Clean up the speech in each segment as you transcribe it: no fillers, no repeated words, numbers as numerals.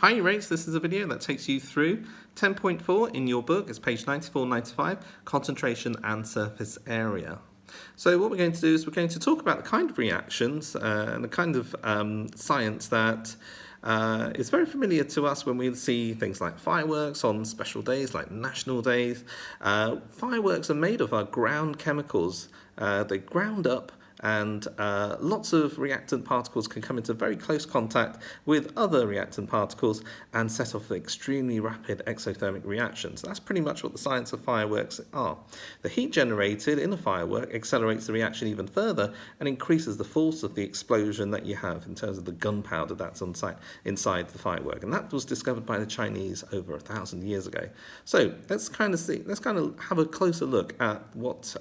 Hi rates, this is a video that takes you through 10.4 in your book. It's page 94-95, concentration and surface area. So what we're going to do is we're going to talk about the kind of reactions and the kind of science that is very familiar to us when we see things like fireworks on special days like national days. Fireworks are made of our ground chemicals. They ground up, and lots of reactant particles can come into very close contact with other reactant particles and set off extremely rapid exothermic reactions. That's pretty much what the science of fireworks are. The heat generated in a firework accelerates the reaction even further and increases the force of the explosion that you have in terms of the gunpowder that's inside the firework. And that was discovered by the Chinese over 1,000 years ago. So let's kind of have a closer look at what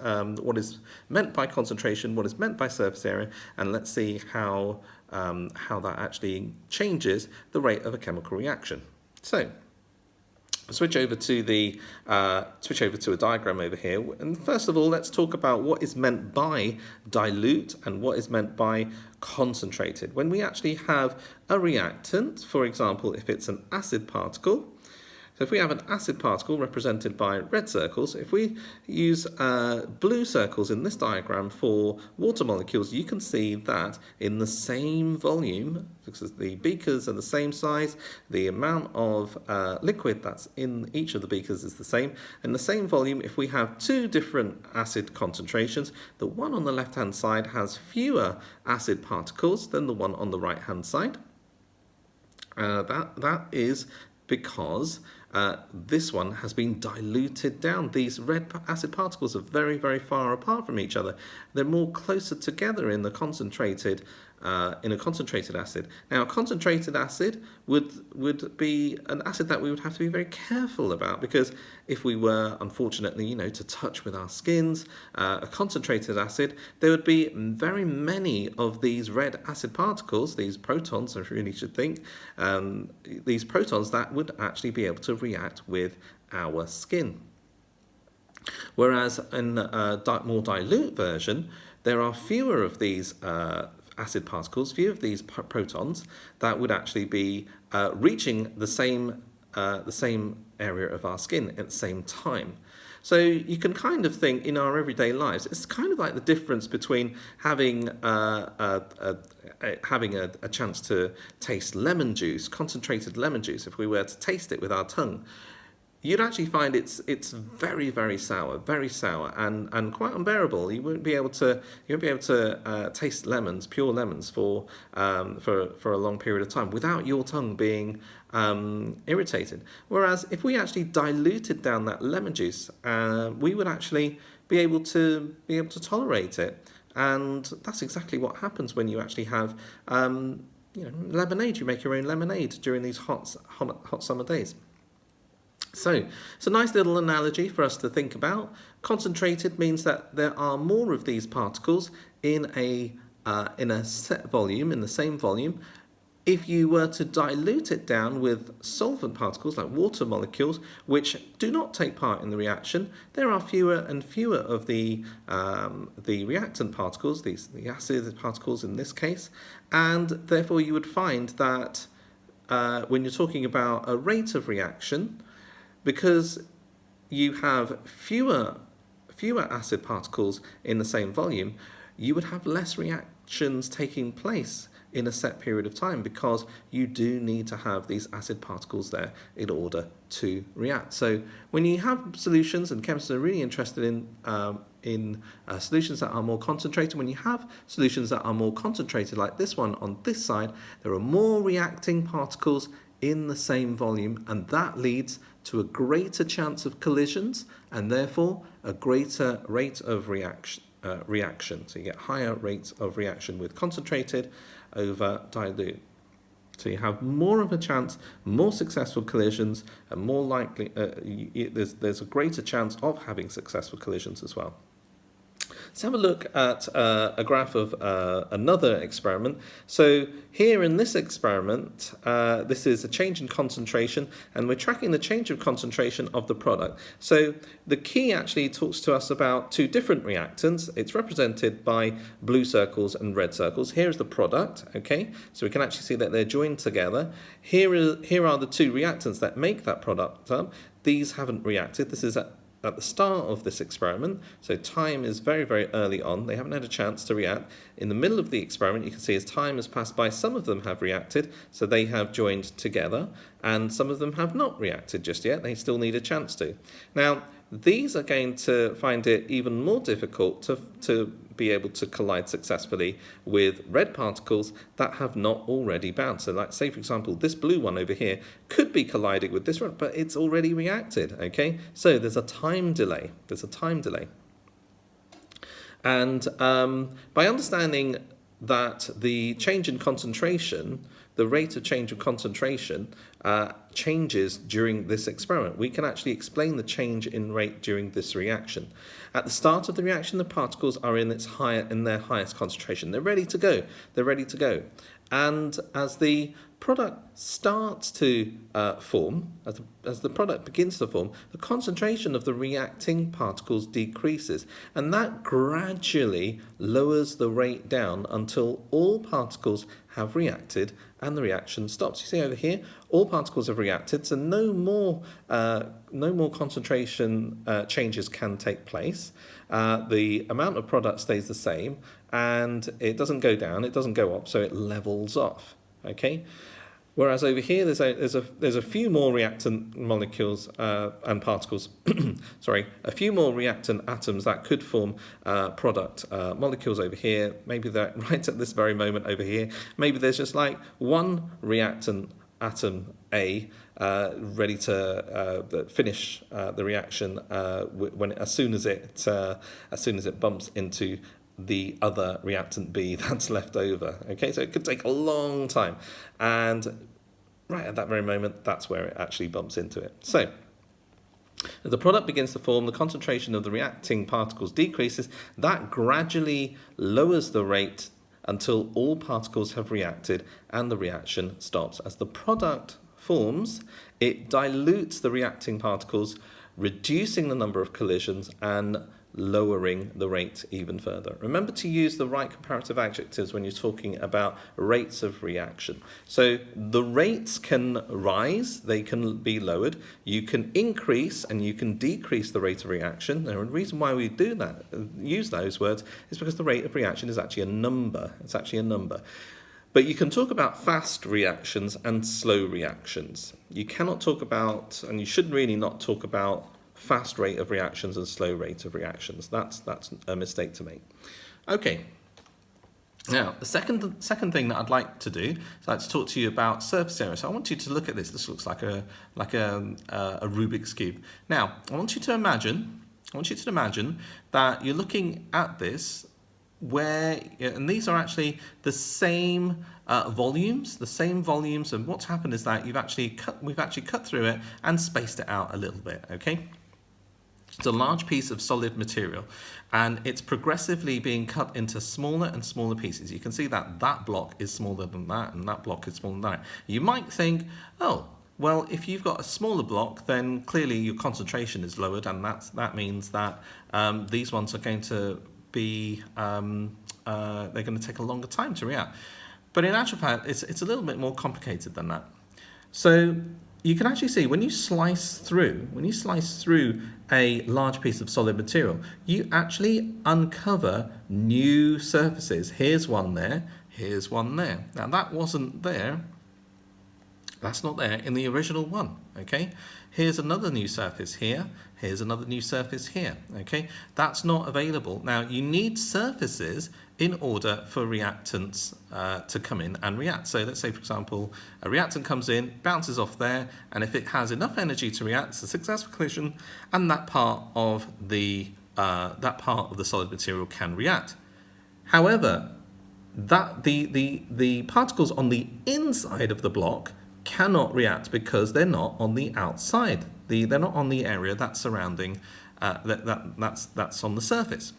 is meant by concentration, what is meant by surface area, and let's see how that actually changes the rate of a chemical reaction. So switch over to a diagram over here, and first of all let's talk about what is meant by dilute and what is meant by concentrated. When we actually have a reactant, for example if it's an acid particle, so if we have an acid particle represented by red circles, if we use blue circles in this diagram for water molecules, you can see that in the same volume, because the beakers are the same size, the amount of liquid that's in each of the beakers is the same. In the same volume, if we have two different acid concentrations, the one on the left-hand side has fewer acid particles than the one on the right-hand side. That is because this one has been diluted down. These red acid particles are very, very far apart from each other. They're more closer together in the concentrated in a concentrated acid. Now, a concentrated acid would be an acid that we would have to be very careful about, because if we were, unfortunately, to touch with our skins a concentrated acid, there would be very many of these red acid particles, these protons, I really should think, these protons that would actually be able to react with our skin. Whereas in a more dilute version, there are fewer of these acid particles, few of these protons that would actually be reaching the same area of our skin at the same time. So you can kind of think in our everyday lives, it's kind of like the difference between having a chance to taste lemon juice, concentrated lemon juice. If we were to taste it with our tongue, you'd actually find it's very, very sour, and quite unbearable. You won't be able to taste lemons, pure lemons, for a long period of time without your tongue being irritated. Whereas if we actually diluted down that lemon juice, we would actually be able to tolerate it. And that's exactly what happens when you actually have lemonade. You make your own lemonade during these hot summer days. So it's a nice little analogy for us to think about. Concentrated means that there are more of these particles in a set volume, in the same volume. If you were to dilute it down with solvent particles like water molecules, which do not take part in the reaction, there are fewer and fewer of the reactant particles, the acid particles in this case, and therefore you would find that when you're talking about a rate of reaction, because you have fewer acid particles in the same volume, you would have less reactions taking place in a set period of time, because you do need to have these acid particles there in order to react. So when you have solutions, and chemists are really interested in solutions that are more concentrated, when you have solutions that are more concentrated like this one on this side, there are more reacting particles in the same volume, and that leads to a greater chance of collisions and therefore a greater rate of reaction. So you get higher rates of reaction with concentrated over dilute. So you have more of a chance, more successful collisions, and more likely there's a greater chance of having successful collisions as well. Let's have a look at a graph of another experiment. So here in this experiment, this is a change in concentration, and we're tracking the change of concentration of the product. So the key actually talks to us about two different reactants. It's represented by blue circles and red circles. Here is the product, okay? So we can actually see that they're joined together. Here are the two reactants that make that product up. These haven't reacted. This is at the start of this experiment, so time is very, very early on. They haven't had a chance to react. In the middle of the experiment, you can see as time has passed by, some of them have reacted, so they have joined together, and some of them have not reacted just yet. They still need a chance to. Now, these are going to find it even more difficult to be able to collide successfully with red particles that have not already bound. So like, say for example, this blue one over here could be colliding with this one, but it's already reacted, okay? So there's a time delay. And by understanding that the change in concentration, the rate of change of concentration changes during this experiment, we can actually explain the change in rate during this reaction. At the start of the reaction, the particles are in their highest concentration. They're ready to go. And as the product starts to form, as the product begins to form, the concentration of the reacting particles decreases, and that gradually lowers the rate down until all particles have reacted and the reaction stops. You see over here, all particles have reacted, so no more concentration changes can take place. The amount of product stays the same, and it doesn't go down, it doesn't go up, so it levels off. Okay. Whereas over here, there's a few more reactant molecules and particles. Sorry, a few more reactant atoms that could form product molecules over here. Maybe they're right at this very moment over here. Maybe there's just like one reactant atom A ready to finish the reaction as soon as it bumps into the other reactant B that's left over. Okay, so it could take a long time, and right at that very moment, that's where it actually bumps into it. So as the product begins to form, the concentration of the reacting particles decreases. That gradually lowers the rate until all particles have reacted and the reaction stops. As the product forms, it dilutes the reacting particles, reducing the number of collisions and lowering the rate even further. Remember to use the right comparative adjectives when you're talking about rates of reaction. So the rates can rise, they can be lowered. You can increase and you can decrease the rate of reaction. Now, the reason why we do that, use those words, is because the rate of reaction is actually a number. It's actually a number. But you can talk about fast reactions and slow reactions. You cannot talk about, and you should really not talk about, fast rate of reactions and slow rate of reactions. That's a mistake to make. Okay. Now, the second thing that I'd like to do is I'd like to talk to you about surface area. So I want you to look at this. This looks like a Rubik's cube. Now, I want you to imagine that you're looking at this and these are actually the same volumes, and what's happened is that we've actually cut through it and spaced it out a little bit, okay? It's a large piece of solid material, and it's progressively being cut into smaller and smaller pieces. You can see that that block is smaller than that, and that block is smaller than that. You might think, oh, well, if you've got a smaller block, then clearly your concentration is lowered, and that means that these ones are going to be they're going to take a longer time to react. But in actual fact, it's a little bit more complicated than that. So you can actually see when you slice through a large piece of solid material, you actually uncover new surfaces. Here's one there, here's one there. Now that wasn't there. That's not there in the original one, okay? Here's another new surface here. Here's another new surface here, okay? That's not available. Now, you need surfaces in order for reactants to come in and react. So let's say, for example, a reactant comes in, bounces off there, and if it has enough energy to react, it's a successful collision, and that part of the solid material can react. However, the particles on the inside of the block cannot react because they're not on the outside. They're not on the area that's surrounding that's on the surface.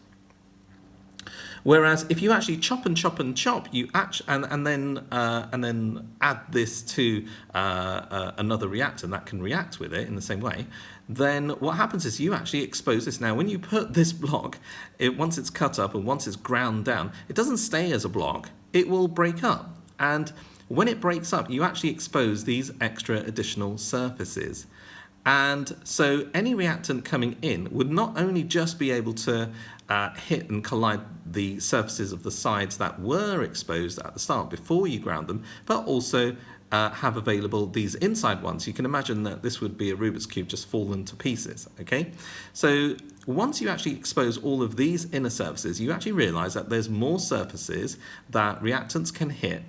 Whereas if you actually chop and chop and chop, and then add this to another reactant that can react with it in the same way, then what happens is you actually expose this. Now, when you put this block, once it's cut up and once it's ground down, it doesn't stay as a block. It will break up, and when it breaks up, you actually expose these extra additional surfaces. And so any reactant coming in would not only just be able to hit and collide the surfaces of the sides that were exposed at the start before you ground them, but also have available these inside ones. You can imagine that this would be a Rubik's Cube just fallen to pieces, okay? So once you actually expose all of these inner surfaces, you actually realize that there's more surfaces that reactants can hit,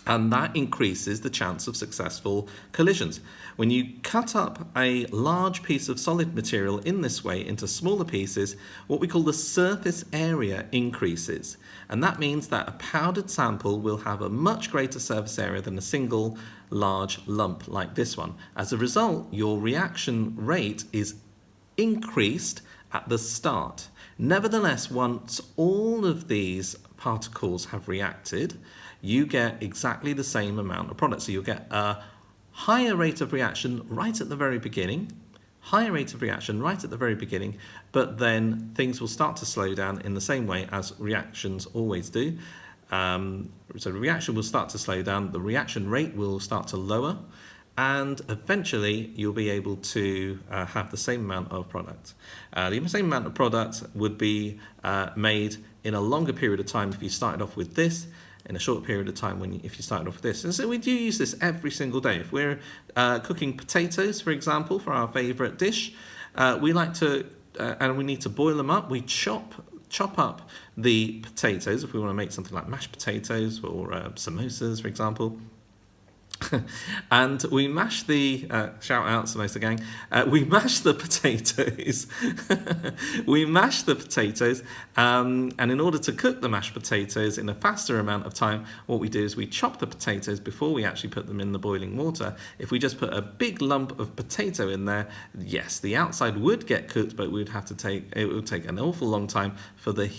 and that increases the chance of successful collisions. When you cut up a large piece of solid material in this way into smaller pieces, what we call the surface area increases. And that means that a powdered sample will have a much greater surface area than a single large lump like this one. As a result, your reaction rate is increased at the start. Nevertheless, once all of these particles have reacted, you get exactly the same amount of product. So you'll get a higher rate of reaction right at the very beginning, but then things will start to slow down in the same way as reactions always do. So the reaction will start to slow down, the reaction rate will start to lower, and eventually you'll be able to have the same amount of product. The same amount of product would be made in a longer period of time if you started off with this, in a short period of time if you started off with this. And so we do use this every single day. If we're cooking potatoes, for example, for our favourite dish, we like to, and we need to boil them up, we chop up the potatoes if we want to make something like mashed potatoes or samosas, for example. And we mash the shout out Samosa gang, we mash the potatoes and in order to cook the mashed potatoes in a faster amount of time, what we do is we chop the potatoes before we actually put them in the boiling water. If we just put a big lump of potato in there, yes, the outside would get cooked, but it would take an awful long time for the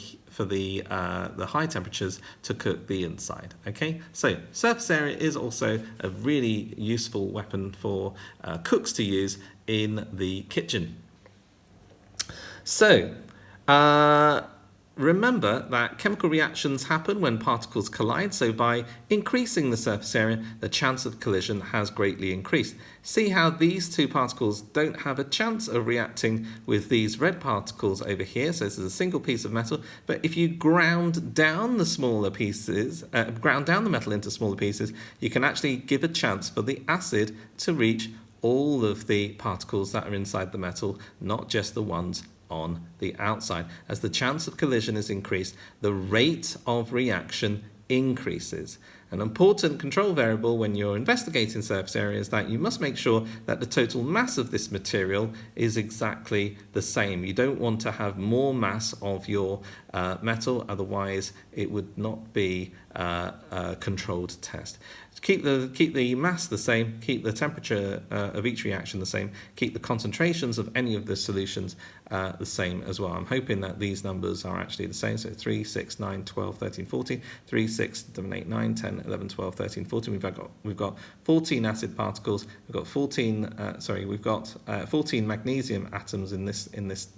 high temperatures to cook the inside. Okay, so surface area is also a really useful weapon for cooks to use in the kitchen. So remember that chemical reactions happen when particles collide, so by increasing the surface area, the chance of collision has greatly increased. See how these two particles don't have a chance of reacting with these red particles over here, so this is a single piece of metal, but if you ground down the smaller pieces, ground down the metal into smaller pieces, you can actually give a chance for the acid to reach all of the particles that are inside the metal, not just the ones on the outside. As the chance of collision is increased, the rate of reaction increases. An important control variable when you're investigating surface area is that you must make sure that the total mass of this material is exactly the same. You don't want to have more mass of your metal, otherwise it would not be a controlled test. Keep the mass the same, keep the temperature of each reaction the same, keep the concentrations of any of the solutions the same as well. I'm hoping that these numbers are actually the same. So 3, 6, 9, 12, 13, 14, 3, 6, 7, 8, 9, 10, 11, 12, 13, 14. We've got 14 acid particles. We've got 14 magnesium atoms in this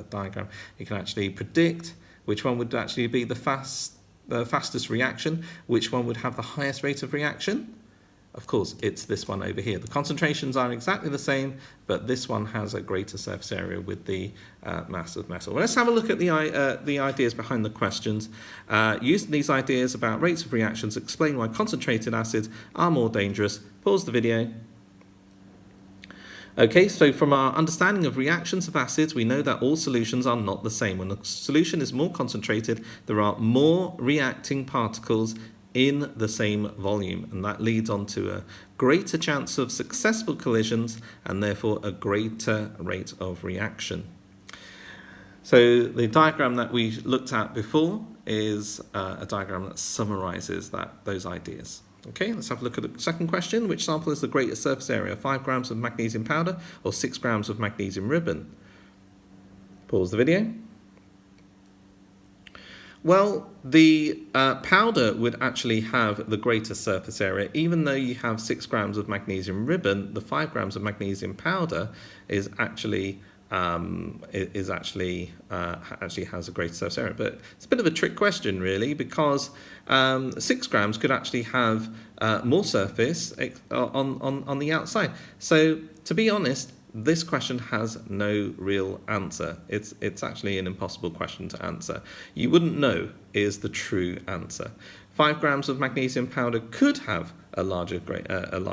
diagram. You can actually predict which one would actually be the fastest reaction, which one would have the highest rate of reaction. Of course, it's this one over here. The concentrations are exactly the same, but this one has a greater surface area with the mass of metal. Well, let's have a look at the ideas behind the questions. Using these ideas about rates of reactions, explain why concentrated acids are more dangerous. Pause the video. Okay, so from our understanding of reactions of acids, we know that all solutions are not the same. When a solution is more concentrated, there are more reacting particles in the same volume, and that leads on to a greater chance of successful collisions and therefore a greater rate of reaction. So the diagram that we looked at before is a diagram that summarizes those ideas. Okay, let's have a look at the second question. Which sample is the greatest surface area, 5 grams of magnesium powder or 6 grams of magnesium ribbon? Pause the video. Well, the powder would actually have the greater surface area. Even though you have 6 grams of magnesium ribbon, the 5 grams of magnesium powder is actually actually has a greater surface area. But it's a bit of a trick question, really, because 6 grams could actually have more surface on the outside. So, to be honest, this question has no real answer. It's actually an impossible question to answer. You wouldn't know is the true answer. 5 grams of magnesium powder could have a larger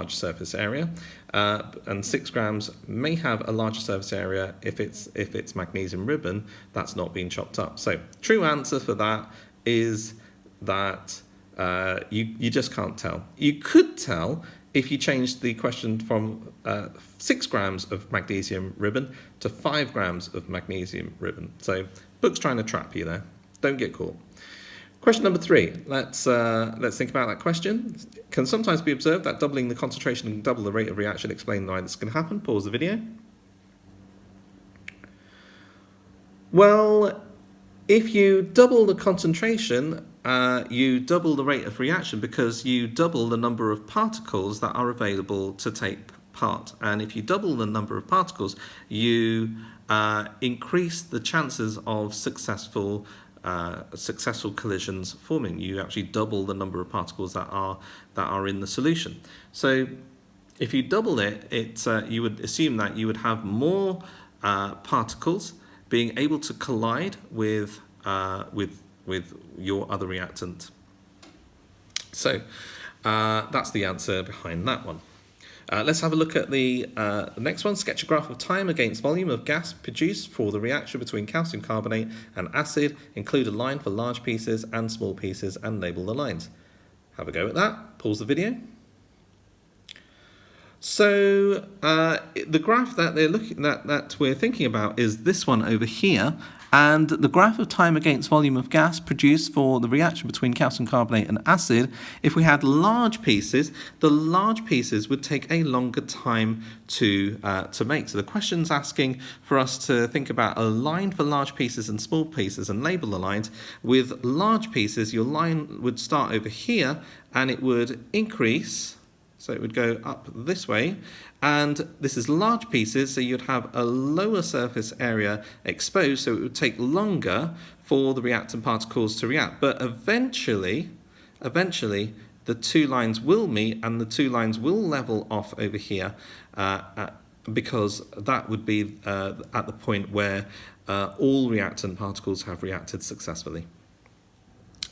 surface area, and 6 grams may have a larger surface area if it's magnesium ribbon that's not been chopped up. So true answer for that is that you just can't tell. You could tell if you changed the question from 6 grams of magnesium ribbon to 5 grams of magnesium ribbon. So book's trying to trap you there. Don't get caught. Question number 3. Let's think about that question. Can sometimes be observed that doubling the concentration and double the rate of reaction explain why this can happen. Pause the video. Well, if you double the concentration, you double the rate of reaction because you double the number of particles that are available to take part. And if you double the number of particles, you increase the chances of successful collisions forming. You actually double the number of particles that are in the solution. So if you double it, you would assume that you would have more particles being able to collide with your other reactant. So that's the answer behind that one. Let's have a look at the next one. Sketch a graph of time against volume of gas produced for the reaction between calcium carbonate and acid. Include a line for large pieces and small pieces and label the lines. Have a go at that. Pause the video. So the graph that we're thinking about is this one over here, and the graph of time against volume of gas produced for the reaction between calcium carbonate and acid. If we had large pieces, the large pieces would take a longer time to make. So the question's asking for us to think about a line for large pieces and small pieces and label the lines. With large pieces, your line would start over here and it would increase. So it would go up this way, and this is large pieces, so you'd have a lower surface area exposed, so it would take longer for the reactant particles to react. But eventually, the two lines will meet, and the two lines will level off over here, because that would be at the point where all reactant particles have reacted successfully.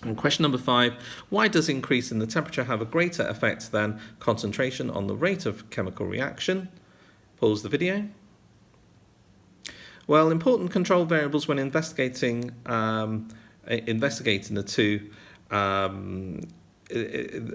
And question number 5, why does increase in the temperature have a greater effect than concentration on the rate of chemical reaction? Pause the video. Well, important control variables when investigating the two.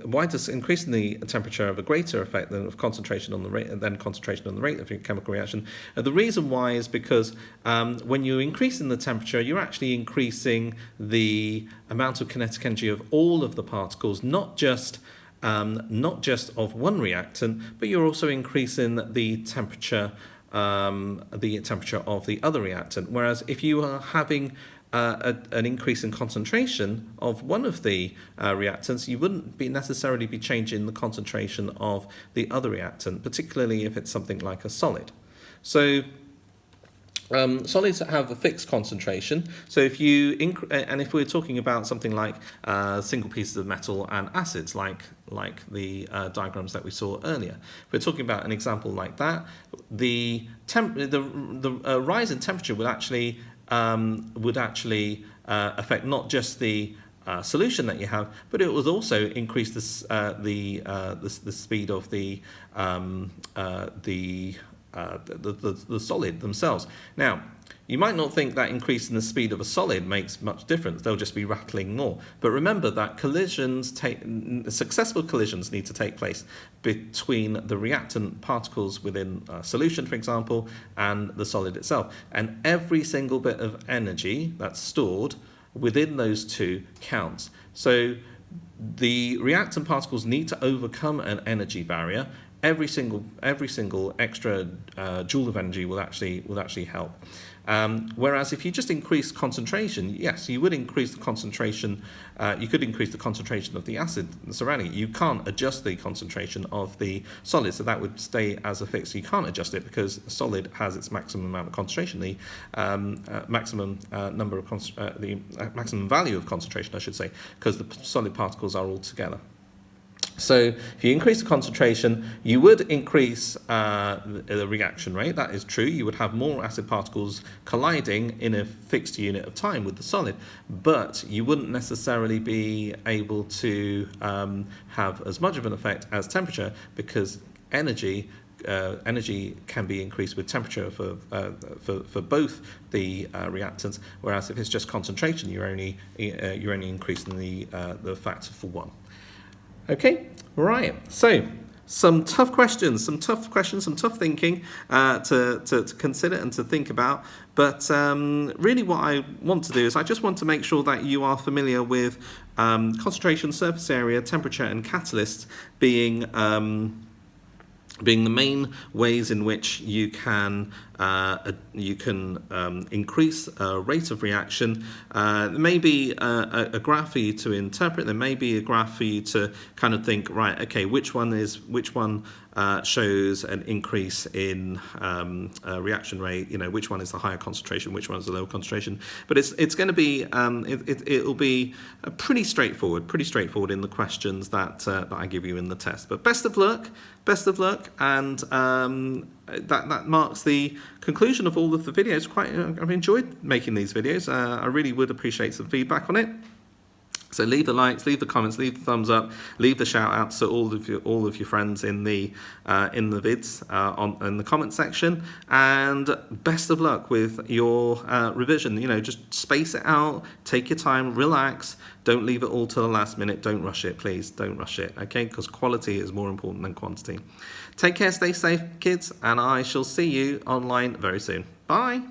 Why does increasing the temperature have a greater effect than concentration on the rate of chemical reaction? The reason why is because when you're increasing the temperature, you're actually increasing the amount of kinetic energy of all of the particles, not just of one reactant, but you're also increasing the temperature of the other reactant. Whereas if you are having an increase in concentration of one of the reactants, you wouldn't necessarily be changing the concentration of the other reactant, particularly if it's something like a solid. So solids have a fixed concentration. So if if we're talking about something like single pieces of metal and acids, like the diagrams that we saw earlier, if we're talking about an example like that, the rise in temperature would actually affect not just the solution that you have, but it would also increase the speed of the solid themselves. Now, you might not think that increasing the speed of a solid makes much difference. They'll just be rattling more. But remember that successful collisions need to take place between the reactant particles within a solution, for example, and the solid itself. And every single bit of energy that's stored within those two counts. So the reactant particles need to overcome an energy barrier, every single extra joule of energy will actually help. Whereas if you just increase concentration, yes, you would increase the concentration. You could increase the concentration of the acid surrounding it. You can't adjust the concentration of the solid, so that would stay as a fixed. You can't adjust it because the solid has its maximum amount of concentration, the maximum number of the maximum value of concentration, I should say, because the solid particles are all together. So if you increase the concentration, you would increase the reaction rate. That is true. You would have more acid particles colliding in a fixed unit of time with the solid, but you wouldn't necessarily be able to have as much of an effect as temperature, because energy can be increased with temperature for both the reactants, whereas if it's just concentration, you're only increasing the factor for one. Okay, right. So some tough questions, some tough thinking to consider and to think about. But really what I want to do is I just want to make sure that you are familiar with concentration, surface area, temperature, and catalysts being the main ways in which you can increase rate of reaction. There may be a graph for you to interpret. There may be a graph for you to kind of think, right, okay, which one shows an increase in reaction rate, which one is the higher concentration, which one is the lower concentration. But it's going to be it'll be pretty straightforward in the questions that I give you in the test. But best of luck, and that marks the conclusion of all of the videos. I've enjoyed making these videos. I really would appreciate some feedback on it. So leave the likes, leave the comments, leave the thumbs up, leave the shout outs to all of your friends in the vids in the comment section, and best of luck with your revision. Just space it out, take your time, relax. Don't leave it all till the last minute. Don't rush it, please. Don't rush it, okay? Because quality is more important than quantity. Take care, stay safe, kids, and I shall see you online very soon. Bye.